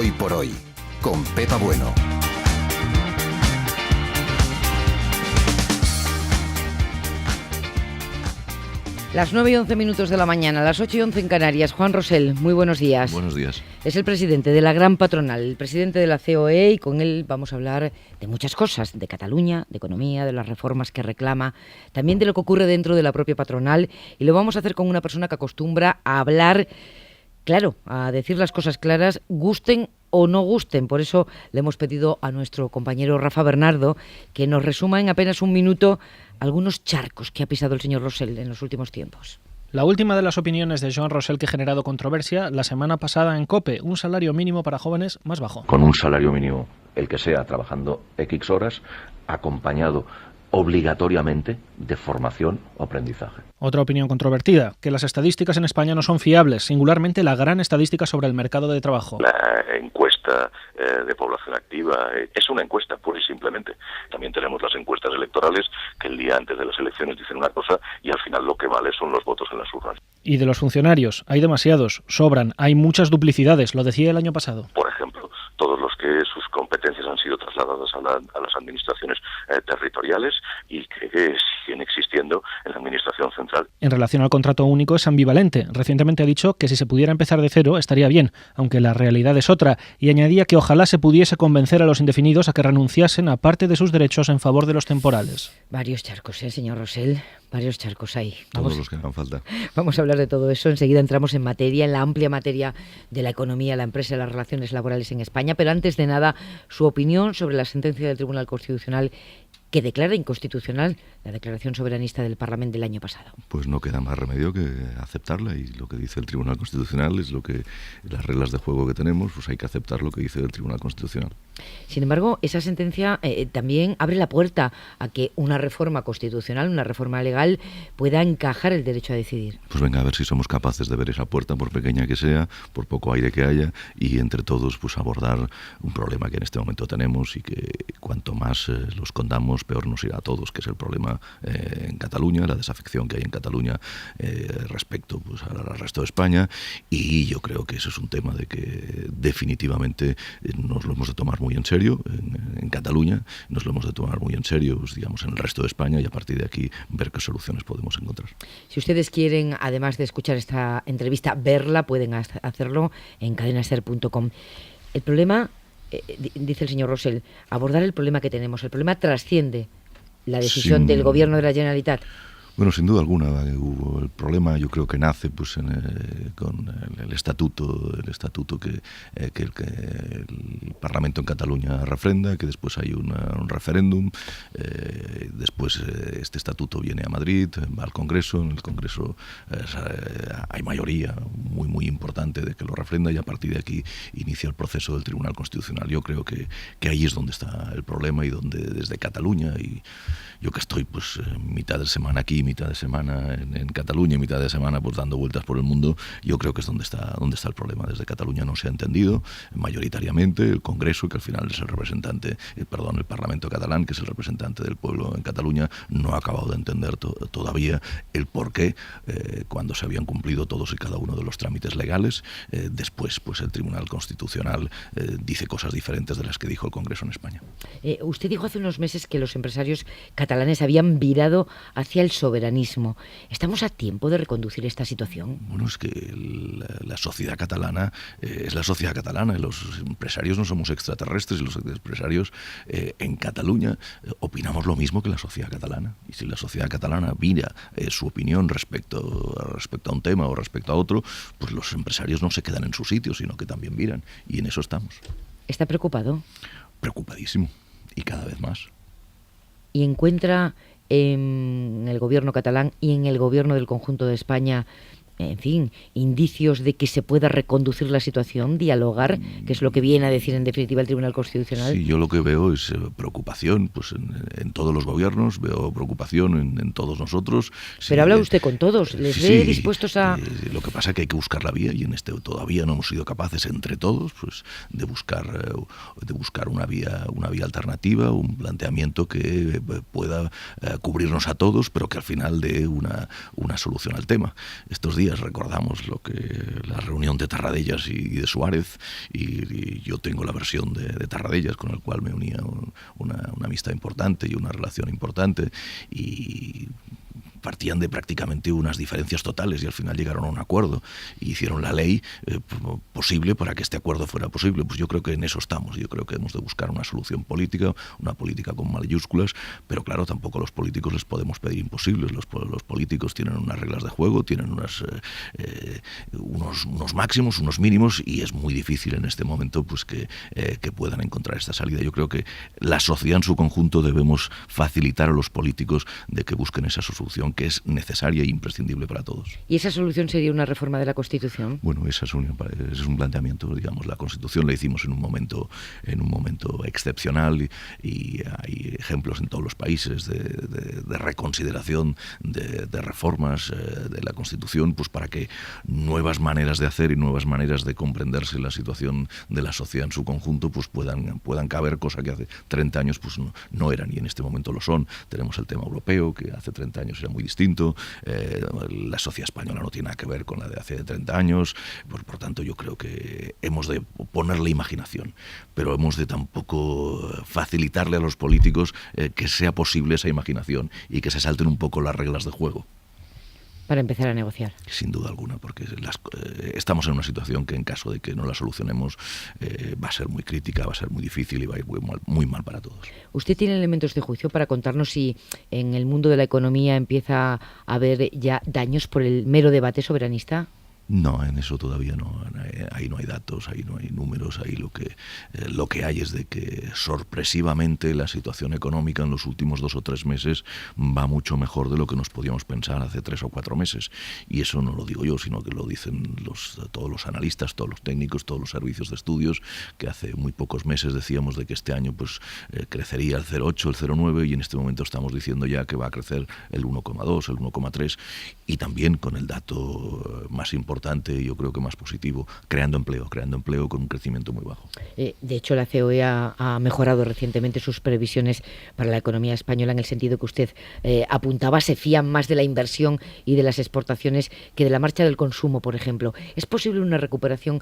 Hoy por hoy, con Pepa Bueno. Las 9:11 de la mañana, las 8:11 en Canarias. Juan Rosell, muy buenos días. Buenos días. Es el presidente de la gran patronal, el presidente de la COE, y con él vamos a hablar de muchas cosas, de Cataluña, de economía, de las reformas que reclama, también de lo que ocurre dentro de la propia patronal, y lo vamos a hacer con una persona que acostumbra a hablar, claro, a decir las cosas claras, gusten o no gusten. Por eso le hemos pedido a nuestro compañero Rafa Bernardo que nos resuma en apenas un minuto algunos charcos que ha pisado el señor Rosell en los últimos tiempos. La última de las opiniones de Joan Rosell que ha generado controversia la semana pasada en COPE, un salario mínimo para jóvenes más bajo. Con un salario mínimo, el que sea, trabajando X horas, acompañado obligatoriamente de formación o aprendizaje. Otra opinión controvertida, que las estadísticas en España no son fiables, singularmente la gran estadística sobre el mercado de trabajo. La encuesta de población activa es una encuesta, pura y simplemente. También tenemos las encuestas electorales que el día antes de las elecciones dicen una cosa y al final lo que vale son los votos en las urnas. Y de los funcionarios, hay demasiados, sobran, hay muchas duplicidades, lo decía el año pasado. Por ejemplo, todos los que sus competencias han sido trasladadas a las administraciones territoriales y que siguen existiendo en la administración central. En relación al contrato único es ambivalente. Recientemente ha dicho que si se pudiera empezar de cero estaría bien, aunque la realidad es otra, y añadía que ojalá se pudiese convencer a los indefinidos a que renunciasen a parte de sus derechos en favor de los temporales. Varios charcos, señor Rosell, varios charcos ahí. Todos los que hagan falta. Vamos a hablar de todo eso. Enseguida entramos en materia, en la amplia materia de la economía, la empresa y las relaciones laborales en España. Pero antes de nada, su opinión sobre la sentencia del Tribunal Constitucional que declara inconstitucional la declaración soberanista del Parlamento del año pasado. Pues no queda más remedio que aceptarla, y lo que dice el Tribunal Constitucional es lo que las reglas de juego que tenemos, pues hay que aceptar lo que dice el Tribunal Constitucional. Sin embargo, esa sentencia también abre la puerta a que una reforma constitucional, una reforma legal, pueda encajar el derecho a decidir. Pues venga, a ver si somos capaces de ver esa puerta, por pequeña que sea, por poco aire que haya, y entre todos pues abordar un problema que en este momento tenemos y que cuanto más lo escondamos, peor nos irá a todos, que es el problema en Cataluña, la desafección que hay en Cataluña respecto pues, al resto de España, y yo creo que eso es un tema de que definitivamente nos lo hemos de tomar muy en serio en Cataluña, nos lo hemos de tomar muy en serio pues, digamos, en el resto de España, y a partir de aquí ver qué soluciones podemos encontrar. Si ustedes quieren, además de escuchar esta entrevista, verla, pueden hacerlo en cadenaser.com. El problema, dice el señor Rosell, abordar el problema que tenemos. El problema trasciende la decisión del Gobierno de la Generalitat. Bueno, sin duda alguna, el problema yo creo que nace pues con el estatuto que el Parlamento en Cataluña refrenda, que después hay un referéndum, después este estatuto viene a Madrid, va al Congreso, en el Congreso hay mayoría muy importante de que lo refrenda, y a partir de aquí inicia el proceso del Tribunal Constitucional. Yo creo que ahí es donde está el problema, y donde desde Cataluña, y yo que estoy pues mitad de semana aquí, mitad de semana en Cataluña y mitad de semana pues dando vueltas por el mundo, yo creo que es donde está el problema. Desde Cataluña no se ha entendido mayoritariamente, el Congreso, que al final es el Parlamento catalán, que es el representante del pueblo en Cataluña, no ha acabado de entender todavía el porqué, cuando se habían cumplido todos y cada uno de los trámites legales, después pues el Tribunal Constitucional dice cosas diferentes de las que dijo el Congreso en España. Usted dijo hace unos meses que los empresarios catalanes habían virado hacia el soberanismo. ¿Estamos a tiempo de reconducir esta situación? Bueno, es que la sociedad catalana es la sociedad catalana. Los empresarios no somos extraterrestres, y los empresarios en Cataluña opinamos lo mismo que la sociedad catalana. Y si la sociedad catalana vira su opinión respecto a un tema o respecto a otro, pues los empresarios no se quedan en su sitio, sino que también viran. Y en eso estamos. ¿Está preocupado? Preocupadísimo. Y cada vez más. ¿Y encuentra en el gobierno catalán y en el gobierno del conjunto de España, en fin, indicios de que se pueda reconducir la situación, dialogar, que es lo que viene a decir en definitiva el Tribunal Constitucional? Sí, yo lo que veo es preocupación pues en todos los gobiernos, veo preocupación en todos nosotros. Pero sí, habla usted con todos, ¿les ve dispuestos a...? Lo que pasa es que hay que buscar la vía, y en este todavía no hemos sido capaces entre todos pues de buscar una vía alternativa, un planteamiento que pueda cubrirnos a todos, pero que al final dé una solución al tema. Estos días días recordamos la reunión de Tarradellas y de Suárez, y yo tengo la versión de Tarradellas, con el cual me unía una amistad importante y una relación importante, y partían de prácticamente unas diferencias totales y al final llegaron a un acuerdo y hicieron la ley posible para que este acuerdo fuera posible. Pues yo creo que en eso estamos. Yo creo que hemos de buscar una solución política, una política con mayúsculas, pero claro, tampoco a los políticos les podemos pedir imposibles. Los políticos tienen unas reglas de juego, tienen unos máximos, unos mínimos, y es muy difícil en este momento pues que puedan encontrar esta salida. Yo creo que la sociedad en su conjunto debemos facilitar a los políticos de que busquen esa solución, que es necesaria e imprescindible para todos. ¿Y esa solución sería una reforma de la Constitución? Bueno, ese es un planteamiento, digamos. La Constitución la hicimos en un momento excepcional, y hay ejemplos en todos los países de reconsideración, de reformas de la Constitución, pues para que nuevas maneras de hacer y nuevas maneras de comprenderse la situación de la sociedad en su conjunto pues puedan caber, cosa que hace 30 años pues no eran, y en este momento lo son. Tenemos el tema europeo, que hace 30 años era muy distinto, la sociedad española no tiene nada que ver con la de hace 30 años, por tanto yo creo que hemos de ponerle imaginación, pero hemos de tampoco facilitarle a los políticos que sea posible esa imaginación y que se salten un poco las reglas de juego. Para empezar a negociar. Sin duda alguna, porque estamos en una situación que en caso de que no la solucionemos va a ser muy crítica, va a ser muy difícil y va a ir muy mal para todos. ¿Usted tiene elementos de juicio para contarnos si en el mundo de la economía empieza a haber ya daños por el mero debate soberanista? No, en eso todavía no. Ahí no hay datos, ahí no hay números. Ahí lo que hay es de que sorpresivamente la situación económica en los últimos 2 o 3 meses va mucho mejor de lo que nos podíamos pensar hace 3 o 4 meses. Y eso no lo digo yo, sino que lo dicen todos los analistas, todos los técnicos, todos los servicios de estudios, que hace muy pocos meses decíamos de que este año pues crecería el 0,8, el 0,9, y en este momento estamos diciendo ya que va a crecer el 1,2, el 1,3, y también con el dato más importante, yo creo que más positivo, creando empleo con un crecimiento muy bajo. De hecho, la COE ha mejorado recientemente sus previsiones para la economía española, en el sentido que usted apuntaba, se fían más de la inversión y de las exportaciones que de la marcha del consumo, por ejemplo. ¿Es posible una recuperación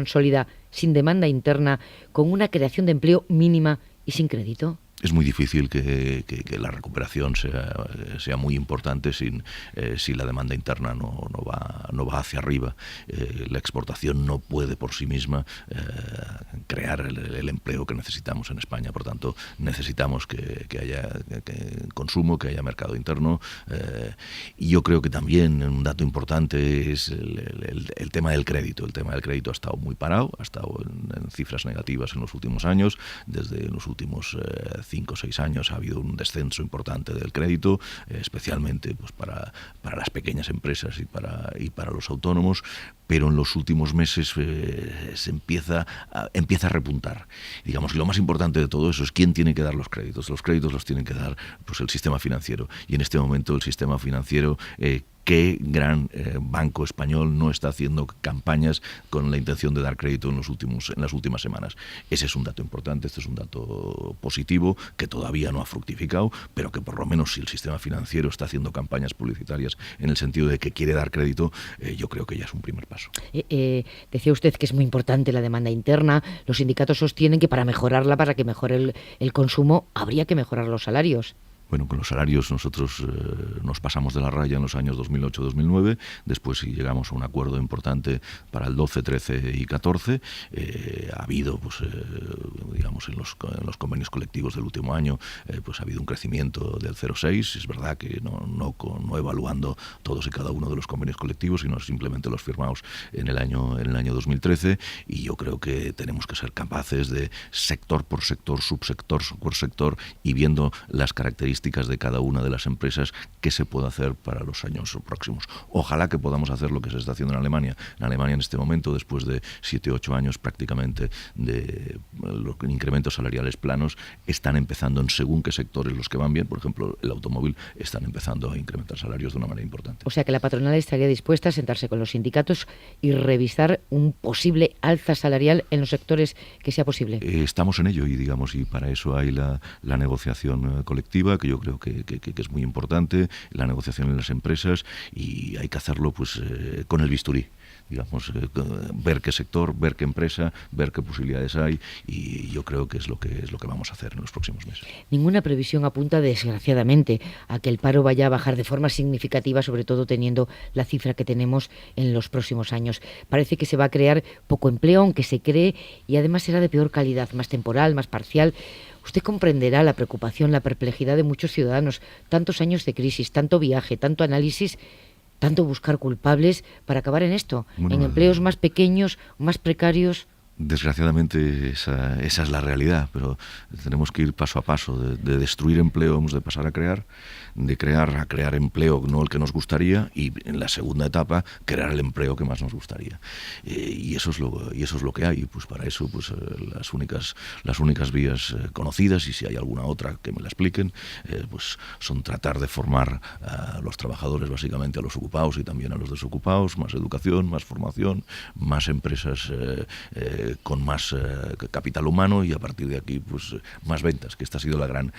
sólida sin demanda interna, con una creación de empleo mínima y sin crédito? Es muy difícil que la recuperación sea muy importante si la demanda interna no va hacia arriba. La exportación no puede por sí misma crear el empleo que necesitamos en España. Por tanto, necesitamos que haya consumo, que haya mercado interno. Y yo creo que también un dato importante es el tema del crédito. El tema del crédito ha estado muy parado, ha estado en cifras negativas en los últimos años. Desde los últimos 5 o 6 años ha habido un descenso importante del crédito, especialmente pues para las pequeñas empresas y para los autónomos, pero en los últimos meses se empieza a repuntar. Digamos que lo más importante de todo eso es quién tiene que dar los créditos. Los créditos los tiene que dar pues el sistema financiero, y en este momento el sistema financiero, ¿qué gran banco español no está haciendo campañas con la intención de dar crédito en las últimas semanas? Ese es un dato importante, este es un dato positivo que todavía no ha fructificado, pero que por lo menos si el sistema financiero está haciendo campañas publicitarias en el sentido de que quiere dar crédito, yo creo que ya es un primer paso. Decía usted que es muy importante la demanda interna. Los sindicatos sostienen que para mejorarla, para que mejore el consumo, habría que mejorar los salarios. Bueno, con los salarios nosotros nos pasamos de la raya en los años 2008-2009, después llegamos a un acuerdo importante para el 12, 13 y 14. Ha habido, pues, digamos, en los convenios colectivos del último año, pues ha habido un crecimiento del 0,6. Es verdad que no evaluando todos y cada uno de los convenios colectivos, sino simplemente los firmados en el año 2013, y yo creo que tenemos que ser capaces de sector por sector, subsector por sector, y viendo las características de cada una de las empresas, qué se puede hacer para los años próximos. Ojalá que podamos hacer lo que se está haciendo en Alemania. En Alemania en este momento, después de 7 o 8 años prácticamente de los incrementos salariales planos, están empezando en según qué sectores los que van bien, por ejemplo el automóvil, están empezando a incrementar salarios de una manera importante. O sea que la patronal estaría dispuesta a sentarse con los sindicatos y revisar un posible alza salarial en los sectores que sea posible. Estamos en ello, y para eso hay la negociación colectiva, que yo creo que es muy importante, la negociación en las empresas, y hay que hacerlo pues con el bisturí. Digamos, ver qué sector, ver qué empresa, ver qué posibilidades hay, y yo creo que es lo que vamos a hacer en los próximos meses. Ninguna previsión apunta, desgraciadamente, a que el paro vaya a bajar de forma significativa, sobre todo teniendo la cifra que tenemos en los próximos años. Parece que se va a crear poco empleo, aunque se cree, y además será de peor calidad, más temporal, más parcial. Usted comprenderá la preocupación, la perplejidad de muchos ciudadanos, tantos años de crisis, tanto viaje, tanto análisis, tanto buscar culpables para acabar en esto, en empleos más pequeños, más precarios. Desgraciadamente esa es la realidad, pero tenemos que ir paso a paso. De destruir empleo hemos de pasar a crear, de crear a crear empleo, no el que nos gustaría, y en la segunda etapa crear el empleo que más nos gustaría. Y eso es lo que hay. Pues para eso pues las únicas vías conocidas, y si hay alguna otra que me la expliquen, pues son tratar de formar a los trabajadores, básicamente a los ocupados y también a los desocupados, más educación, más formación, más empresas con más capital humano, y a partir de aquí pues más ventas, que esta ha sido el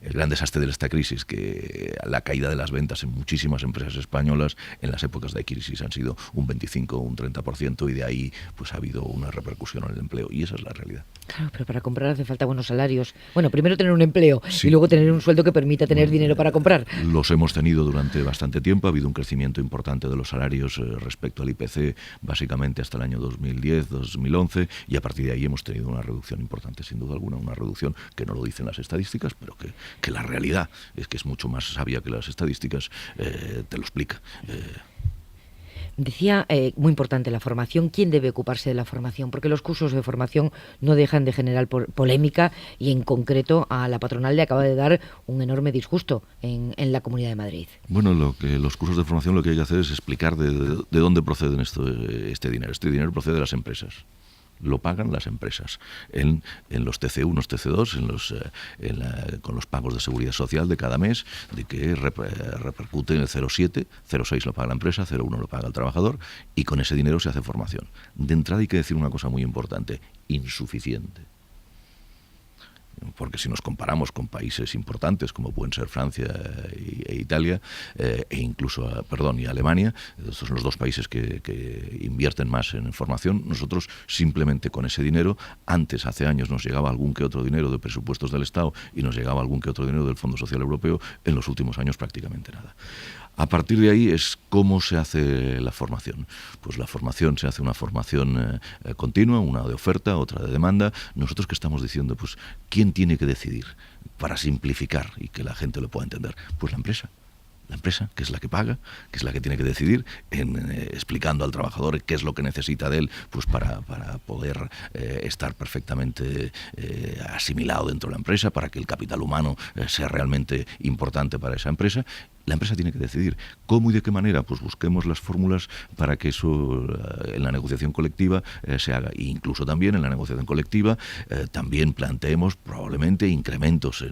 gran desastre de esta crisis, que la caída de las ventas en muchísimas empresas españolas en las épocas de crisis han sido un 25 o un 30%, y de ahí pues ha habido una repercusión en el empleo, y esa es la realidad. Claro, pero para comprar hace falta buenos salarios. Bueno, primero tener un empleo, sí, y luego tener un sueldo que permita tener dinero para comprar. Los hemos tenido durante bastante tiempo, ha habido un crecimiento importante de los salarios respecto al IPC, básicamente hasta el año 2010, 2011, y a partir de ahí hemos tenido una reducción importante, sin duda alguna, una reducción que no lo dicen las estadísticas, pero que la realidad es que es mucho más sabia que las estadísticas te lo explica. Decía, muy importante la formación. ¿Quién debe ocuparse de la formación? Porque los cursos de formación no dejan de generar polémica, y en concreto a la patronal le acaba de dar un enorme disgusto en la Comunidad de Madrid. Bueno, los cursos de formación lo que hay que hacer es explicar de dónde proceden este dinero. Este dinero procede de las empresas. Lo pagan las empresas en los TC1, TC2, con los pagos de seguridad social de cada mes, de que repercute en el 0,7, 0,6 lo paga la empresa, 0,1 lo paga el trabajador, y con ese dinero se hace formación. De entrada hay que decir una cosa muy importante: insuficiente. Porque si nos comparamos con países importantes como pueden ser Francia e Italia, e incluso, y Alemania, estos son los dos países que invierten más en formación, nosotros simplemente con ese dinero, antes, hace años, nos llegaba algún que otro dinero de presupuestos del Estado y nos llegaba algún que otro dinero del Fondo Social Europeo, en los últimos años prácticamente nada. A partir de ahí es cómo se hace la formación. Pues la formación se hace una formación continua, una de oferta, otra de demanda. Nosotros, ¿qué estamos diciendo? Pues ¿quién tiene que decidir para simplificar y que la gente lo pueda entender? Pues la empresa. La empresa, que es la que paga, que es la que tiene que decidir, explicando al trabajador qué es lo que necesita de él, pues para poder estar perfectamente asimilado dentro de la empresa, para que el capital humano sea realmente importante para esa empresa. La empresa tiene que decidir cómo y de qué manera. Pues busquemos las fórmulas para que eso en la negociación colectiva se haga. E incluso también en la negociación colectiva también planteemos probablemente incrementos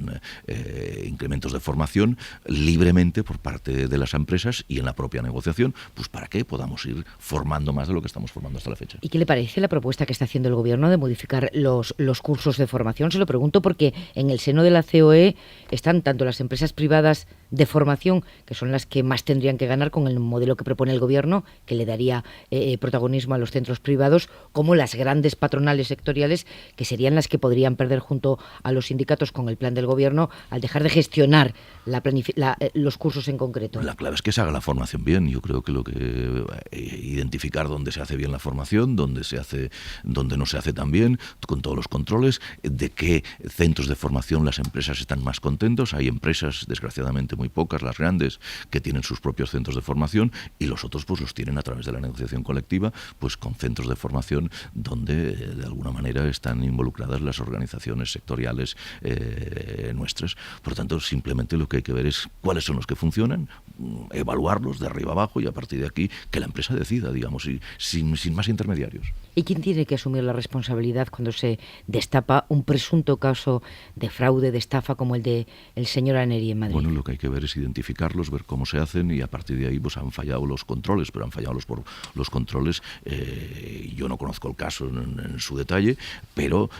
de formación libremente por parte de las empresas y en la propia negociación, pues para que podamos ir formando más de lo que estamos formando hasta la fecha. ¿Y qué le parece la propuesta que está haciendo el Gobierno de modificar los cursos de formación? Se lo pregunto porque en el seno de la COE están tanto las empresas privadas de formación, que son las que más tendrían que ganar con el modelo que propone el Gobierno, que le daría protagonismo a los centros privados, como las grandes patronales sectoriales, que serían las que podrían perder junto a los sindicatos con el plan del Gobierno al dejar de gestionar los cursos en concreto. La clave es que se haga la formación bien. Yo creo que identificar dónde se hace bien la formación, dónde no se hace tan bien, con todos los controles, de qué centros de formación las empresas están más contentos. Hay empresas, desgraciadamente muy pocas, las grandes, que tienen sus propios centros de formación, y los otros pues los tienen a través de la negociación colectiva, pues con centros de formación donde de alguna manera están involucradas las organizaciones sectoriales nuestras. Por tanto, simplemente lo que hay que ver es cuáles son los que funcionan, evaluarlos de arriba abajo, y a partir de aquí que la empresa decida, digamos, y sin más intermediarios. ¿Y quién tiene que asumir la responsabilidad cuando se destapa un presunto caso de fraude, de estafa, como el de el señor Aneri en Madrid? Bueno, lo que hay que ver es identificar verificarlos, ver cómo se hacen, y a partir de ahí pues han fallado los controles, pero han fallado los controles. Yo no conozco el caso en su detalle, pero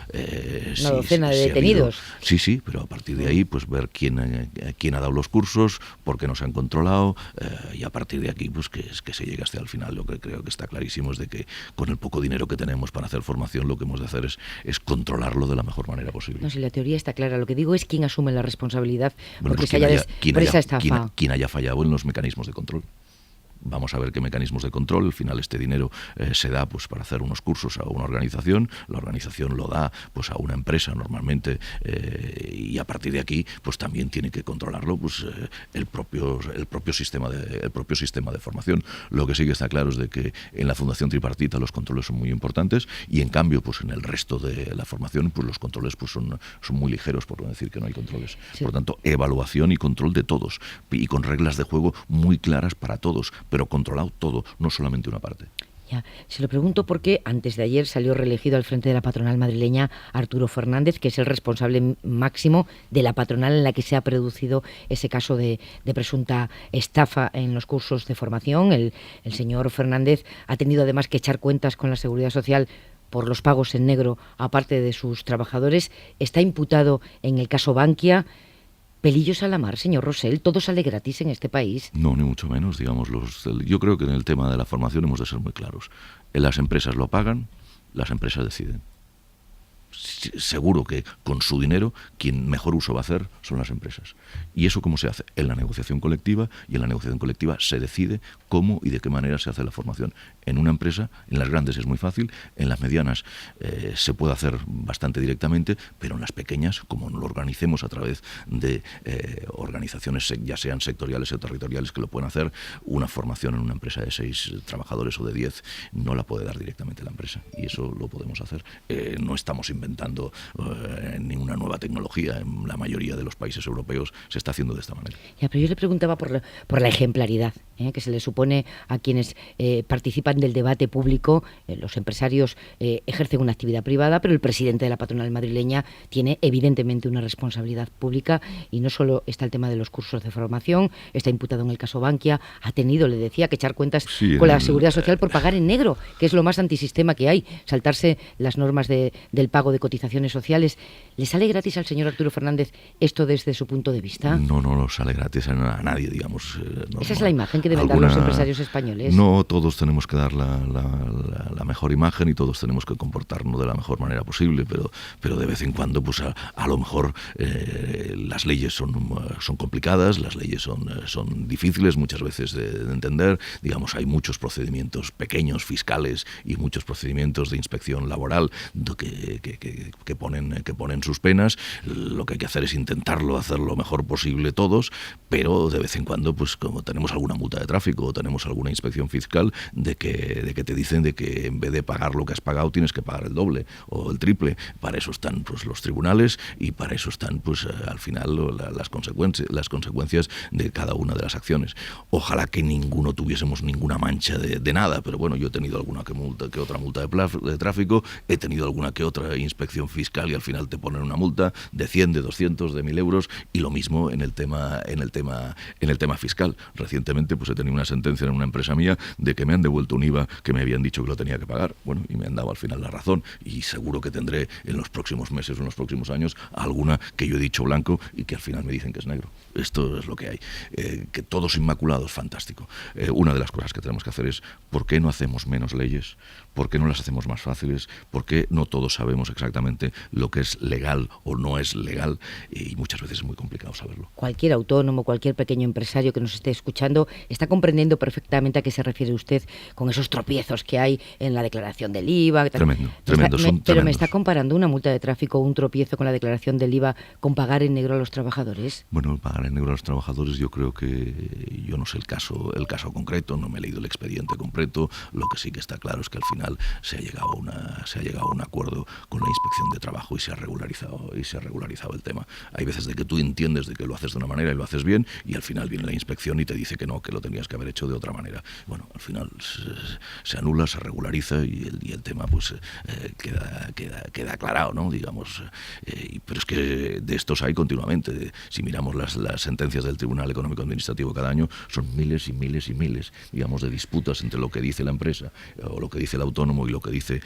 una docena de detenidos. Sí, pero a partir de ahí pues ver quién ha dado los cursos, por qué no se han controlado, y a partir de aquí pues que se llegue hasta el final. Lo que creo que está clarísimo es de que con el poco dinero que tenemos para hacer formación, lo que hemos de hacer es controlarlo de la mejor manera posible. No, si la teoría está clara, lo que digo es quién asume la responsabilidad, bueno, porque pues se haya esa estafa. Quien haya fallado en los mecanismos de control. Vamos a ver qué mecanismos de control. Al final este dinero se da pues para hacer unos cursos a una organización, la organización lo da pues a una empresa normalmente, y a partir de aquí pues también tiene que controlarlo pues el propio sistema de formación. Lo que sí que está claro es de que en la Fundación Tripartita los controles son muy importantes, y en cambio pues en el resto de la formación pues los controles pues son muy ligeros, por no decir que no hay controles. Sí. Por lo tanto, evaluación y control de todos, y con reglas de juego muy claras para todos, pero controlado todo, no solamente una parte. Ya, se lo pregunto porque antes de ayer salió reelegido al frente de la patronal madrileña Arturo Fernández, que es el responsable máximo de la patronal en la que se ha producido ese caso de presunta estafa en los cursos de formación. El señor Fernández ha tenido además que echar cuentas con la Seguridad Social por los pagos en negro a parte de sus trabajadores. Está imputado en el caso Bankia. Pelillos a la mar, señor Rosell, ¿todo sale gratis en este país? No, ni mucho menos, digamos. Yo creo que en el tema de la formación hemos de ser muy claros. Las empresas lo pagan, las empresas deciden. Seguro que con su dinero quien mejor uso va a hacer son las empresas. ¿Y eso cómo se hace? En la negociación colectiva, y en la negociación colectiva se decide cómo y de qué manera se hace la formación. En una empresa, en las grandes es muy fácil, en las medianas se puede hacer bastante directamente, pero en las pequeñas, como lo organicemos a través de organizaciones ya sean sectoriales o territoriales que lo pueden hacer, una formación en una empresa de 6 trabajadores o de 10 no la puede dar directamente la empresa, y eso lo podemos hacer. No estamos inventando ninguna nueva tecnología. En la mayoría de los países europeos se está haciendo de esta manera. Ya, pero yo le preguntaba por la ejemplaridad que se le supone a quienes participan del debate público. Los empresarios ejercen una actividad privada, pero el presidente de la patronal madrileña tiene evidentemente una responsabilidad pública, y no solo está el tema de los cursos de formación, está imputado en el caso Bankia, ha tenido, le decía, que echar cuentas con la Seguridad Social por pagar en negro, que es lo más antisistema que hay, saltarse las normas del pago de cotizaciones sociales. ¿Le sale gratis al señor Arturo Fernández esto desde su punto de vista? No sale gratis a nadie, digamos. Esa es la imagen que deben dar los empresarios españoles. No, todos tenemos que dar la mejor imagen, y todos tenemos que comportarnos de la mejor manera posible, pero de vez en cuando pues a lo mejor las leyes son complicadas, las leyes son difíciles muchas veces de entender. Digamos, hay muchos procedimientos pequeños fiscales y muchos procedimientos de inspección laboral que ponen sus penas. Lo que hay que hacer es intentarlo hacer lo mejor posible todos, pero de vez en cuando pues como tenemos alguna multa de tráfico o tenemos alguna inspección fiscal de que te dicen de que en vez de pagar lo que has pagado tienes que pagar el doble o el triple. Para eso están pues los tribunales, y para eso están pues al final las consecuencias de cada una de las acciones. Ojalá que ninguno tuviésemos ninguna mancha de nada, pero bueno, yo he tenido alguna que otra multa de tráfico, he tenido alguna que otra inspección fiscal, y al final te ponen una multa de 100, de 200, de 1.000 euros, y lo mismo en el tema fiscal. Recientemente pues he tenido una sentencia en una empresa mía de que me han devuelto un IVA que me habían dicho que lo tenía que pagar, bueno, y me han dado al final la razón, y seguro que tendré en los próximos meses o en los próximos años alguna que yo he dicho blanco y que al final me dicen que es negro. Esto es lo que hay. Que todos inmaculados, fantástico. Una de las cosas que tenemos que hacer es, ¿por qué no hacemos menos leyes? ¿Por qué no las hacemos más fáciles? ¿Por qué no todos sabemos exactamente lo que es legal o no es legal? Y muchas veces es muy complicado saberlo. Cualquier autónomo, cualquier pequeño empresario que nos esté escuchando está comprendiendo perfectamente a qué se refiere usted con esos tropiezos que hay en la declaración del IVA. Tremendo. Pero me está comparando una multa de tráfico o un tropiezo con la declaración del IVA con pagar en negro a los trabajadores. Bueno, pagar en negro a los trabajadores, yo creo que yo no sé el caso concreto, no me he leído el expediente completo. Lo que sí que está claro es que al final se ha llegado a un acuerdo con la Inspección de Trabajo y se ha regularizado el tema. Hay veces de que tú entiendes de que lo haces de una manera y lo haces bien, y al final viene la inspección y te dice que no, que lo tendrías que haber hecho de otra manera. Bueno, al final se anula, se regulariza y el tema pues queda aclarado, ¿no? Digamos, pero es que de estos hay continuamente. Si miramos las sentencias del Tribunal Económico Administrativo cada año, son miles y miles y miles, digamos, de disputas entre lo que dice la empresa o lo que dice el autónomo y lo que dice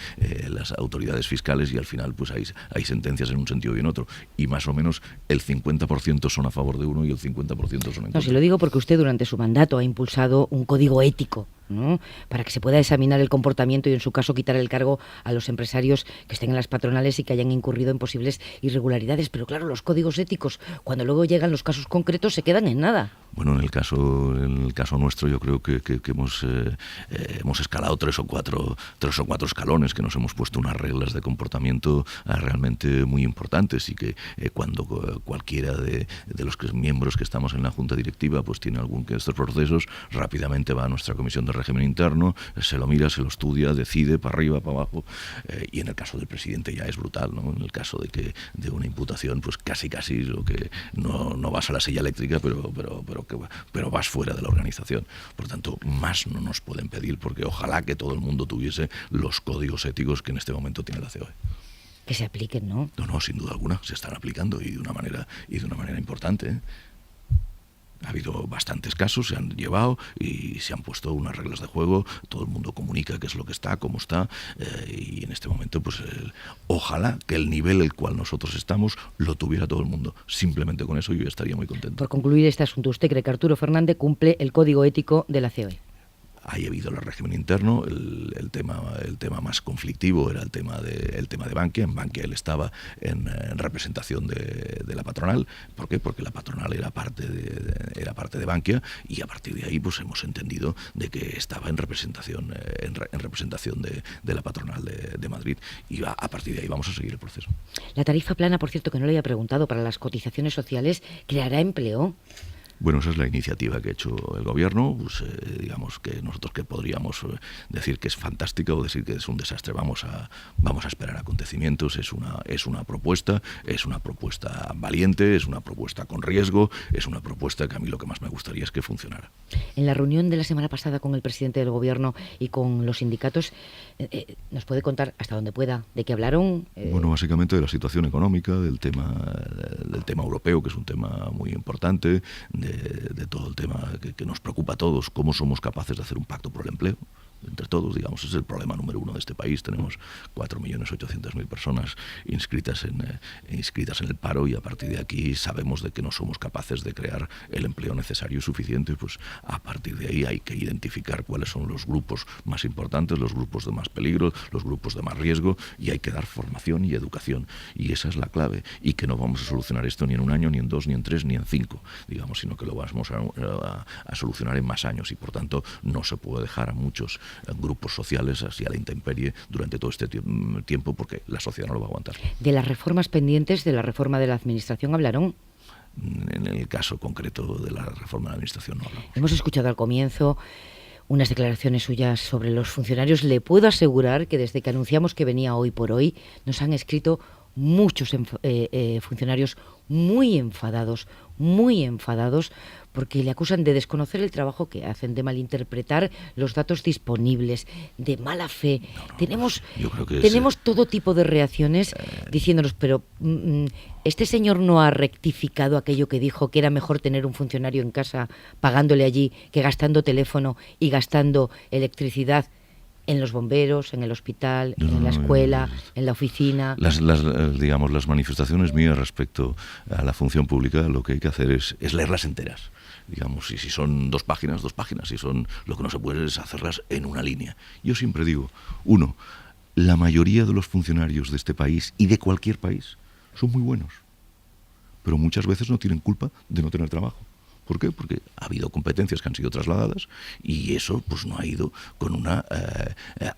las autoridades fiscales, y al final pues hay sentencias en un sentido y en otro, y más o menos el 50% son a favor de uno y el 50% son en contra. No, si lo digo porque usted durante su mandato ha impulsado un código ético, ¿no?, para que se pueda examinar el comportamiento y, en su caso, quitar el cargo a los empresarios que estén en las patronales y que hayan incurrido en posibles irregularidades. Pero claro, los códigos éticos, cuando luego llegan los casos concretos, se quedan en nada. Bueno, en el caso nuestro, yo creo que hemos escalado tres o cuatro escalones, que nos hemos puesto unas reglas de comportamiento realmente muy importantes, y que cuando cualquiera de los miembros que estamos en la Junta Directiva pues tiene algún de estos procesos, rápidamente va a nuestra Comisión de Régimen Interno, se lo mira, se lo estudia, decide para arriba, para abajo, y en el caso del presidente ya es brutal, ¿no? En el caso de una imputación, pues casi lo que no vas a la silla eléctrica, pero vas fuera de la organización. Por tanto, más no nos pueden pedir, porque ojalá que todo el mundo tuviese los códigos éticos que en este momento tiene la COE. Que se apliquen, ¿no? No, sin duda alguna, se están aplicando, y de una manera importante, ¿eh? Ha habido bastantes casos, se han llevado y se han puesto unas reglas de juego, todo el mundo comunica qué es lo que está, cómo está, y en este momento pues ojalá que el nivel el cual nosotros estamos lo tuviera todo el mundo. Simplemente con eso yo estaría muy contento. Por concluir este asunto, ¿usted cree que Arturo Fernández cumple el código ético de la COE? Ahí ha habido el régimen interno, el tema más conflictivo era el tema de Bankia. En Bankia él estaba en representación de la patronal. ¿Por qué? Porque la patronal era parte de Bankia, y a partir de ahí pues hemos entendido de que estaba en representación de la patronal de Madrid, y a partir de ahí vamos a seguir el proceso. La tarifa plana, por cierto, que no le había preguntado, para las cotizaciones sociales, ¿creará empleo? Bueno, esa es la iniciativa que ha hecho el gobierno. Pues, digamos que nosotros que podríamos decir que es fantástica o decir que es un desastre. Vamos a esperar acontecimientos. Es una propuesta valiente, es una propuesta con riesgo, es una propuesta que a mí lo que más me gustaría es que funcionara. En la reunión de la semana pasada con el presidente del gobierno y con los sindicatos, ¿nos puede contar hasta donde pueda de qué hablaron? Bueno, básicamente de la situación económica, del tema europeo, que es un tema muy importante, de todo el tema que nos preocupa a todos, cómo somos capaces de hacer un pacto por el empleo. Entre todos, digamos, es el problema número uno de este país. Tenemos 4.800.000 personas inscritas en el paro, y a partir de aquí sabemos de que no somos capaces de crear el empleo necesario y suficiente. Pues a partir de ahí hay que identificar cuáles son los grupos más importantes, los grupos de más peligro, los grupos de más riesgo, y hay que dar formación y educación, y esa es la clave, y que no vamos a solucionar esto ni en un año, ni en 2, ni en 3, ni en 5, digamos, sino que lo vamos a solucionar en más años, y por tanto no se puede dejar a muchos grupos sociales así a la intemperie durante todo este tiempo, porque la sociedad no lo va a aguantar. De las reformas pendientes, de la reforma de la Administración, ¿hablaron? En el caso concreto de la reforma de la Administración no hablamos. Hemos escuchado al comienzo unas declaraciones suyas sobre los funcionarios. Le puedo asegurar que desde que anunciamos que venía Hoy por Hoy, nos han escrito muchos funcionarios muy enfadados, porque le acusan de desconocer el trabajo que hacen, de malinterpretar los datos disponibles, de mala fe. Tenemos todo tipo de reacciones diciéndonos, pero este señor no ha rectificado aquello que dijo, que era mejor tener un funcionario en casa pagándole allí que gastando teléfono y gastando electricidad en los bomberos, en el hospital, en la escuela, en la oficina. Las manifestaciones mías respecto a la función pública, lo que hay que hacer es leerlas enteras. Digamos, y si son 2 páginas, 2 páginas. Si son, lo que no se puede es hacerlas en una línea. Yo siempre digo, la mayoría de los funcionarios de este país y de cualquier país son muy buenos, pero muchas veces no tienen culpa de no tener trabajo. ¿Por qué? Porque ha habido competencias que han sido trasladadas, y eso pues no ha ido con una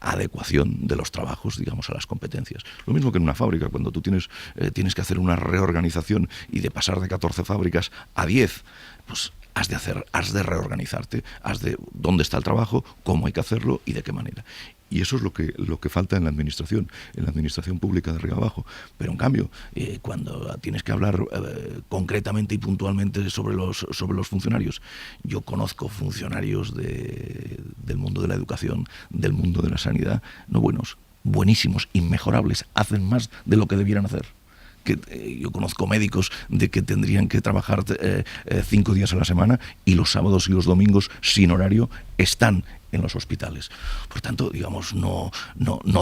adecuación de los trabajos, digamos, a las competencias. Lo mismo que en una fábrica, cuando tú tienes que hacer una reorganización, y de pasar de 14 fábricas a 10, pues has de reorganizarte, dónde está el trabajo, cómo hay que hacerlo y de qué manera. Y eso es lo que falta en la administración pública de arriba abajo. Pero en cambio, cuando tienes que hablar concretamente y puntualmente sobre los funcionarios, yo conozco funcionarios del mundo de la educación, del mundo de la sanidad, no buenos, buenísimos, inmejorables, hacen más de lo que debieran hacer. Yo conozco médicos de que tendrían que trabajar 5 días a la semana y los sábados y los domingos sin horario están en los hospitales. Por tanto, digamos, no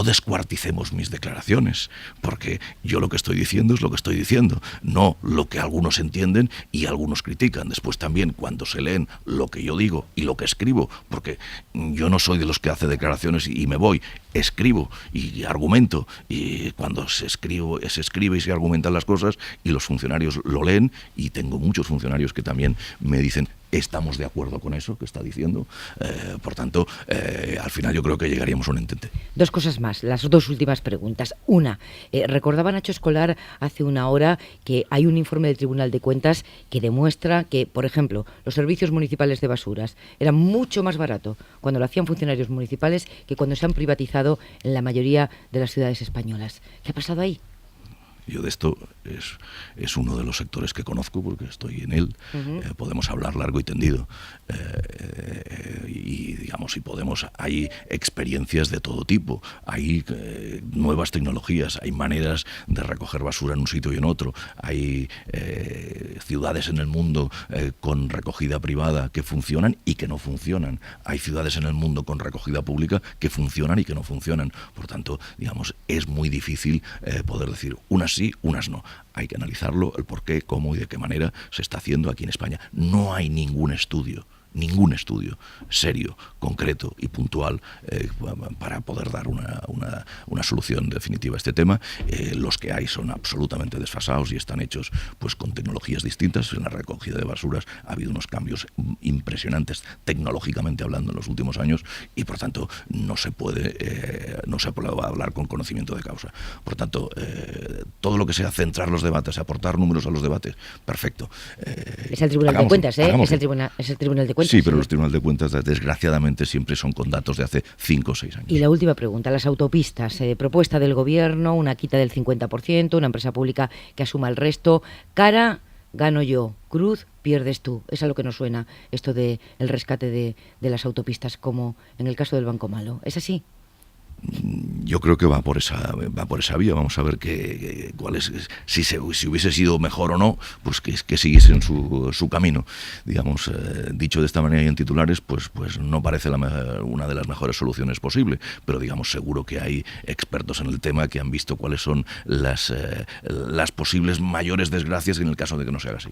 descuarticemos mis declaraciones, porque yo lo que estoy diciendo es lo que estoy diciendo, no lo que algunos entienden y algunos critican. Después también, cuando se leen lo que yo digo y lo que escribo, porque yo no soy de los que hace declaraciones y me voy, escribo y argumento, y cuando se escribe y se argumentan las cosas y los funcionarios lo leen, y tengo muchos funcionarios que también me dicen: estamos de acuerdo con eso que está diciendo. Por tanto, al final yo creo que llegaríamos a un entente. 2 cosas más, las 2 últimas preguntas. Una, recordaba Nacho Escolar hace una hora que hay un informe del Tribunal de Cuentas que demuestra que, por ejemplo, los servicios municipales de basuras eran mucho más barato cuando lo hacían funcionarios municipales que cuando se han privatizado en la mayoría de las ciudades españolas. ¿Qué ha pasado ahí? Yo de esto es uno de los sectores que conozco porque estoy en él. Podemos hablar largo y tendido. Y digamos, hay experiencias de todo tipo. Hay nuevas tecnologías, hay maneras de recoger basura en un sitio y en otro. Hay ciudades en el mundo con recogida privada que funcionan y que no funcionan. Hay ciudades en el mundo con recogida pública que funcionan y que no funcionan. Por tanto, digamos, es muy difícil poder decir unas sí, unas no. Hay que analizarlo, el por qué, cómo y de qué manera se está haciendo aquí en España. No hay ningún estudio serio, concreto y puntual para poder dar una solución definitiva a este tema. Los que hay son absolutamente desfasados y están hechos pues con tecnologías distintas. En la recogida de basuras ha habido unos cambios impresionantes tecnológicamente hablando en los últimos años y por tanto no se puede hablar con conocimiento de causa. Por tanto, todo lo que sea centrar los debates, aportar números a los debates, perfecto. Es el Tribunal de Cuentas, es el Tribunal de Cuentas. Sí, pero los tribunales de cuentas, desgraciadamente, siempre son con datos de hace 5 o 6 años. Y la última pregunta, las autopistas. Propuesta del Gobierno, una quita del 50%, una empresa pública que asuma el resto. Cara, gano yo. Cruz, pierdes tú. Es a lo que nos suena esto del rescate de las autopistas, como en el caso del Banco Malo. ¿Es así? Yo creo que va por esa vía. Vamos a ver cuál es, si hubiese sido mejor o no, pues que siguiesen su camino. Digamos, dicho de esta manera y en titulares, pues no parece una de las mejores soluciones posible, pero digamos, seguro que hay expertos en el tema que han visto cuáles son las posibles mayores desgracias en el caso de que no se haga así.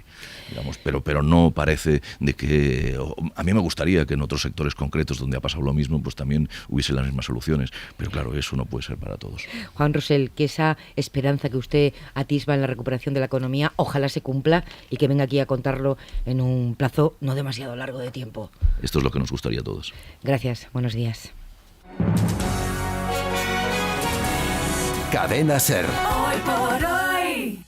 Digamos, pero no parece de que... A mí me gustaría que en otros sectores concretos donde ha pasado lo mismo, pues también hubiese las mismas soluciones. Pero claro, eso no puede ser para todos. Juan Rosell, que esa esperanza que usted atisba en la recuperación de la economía, ojalá se cumpla y que venga aquí a contarlo en un plazo no demasiado largo de tiempo. Esto es lo que nos gustaría a todos. Gracias, buenos días. Cadena SER. Hoy por hoy.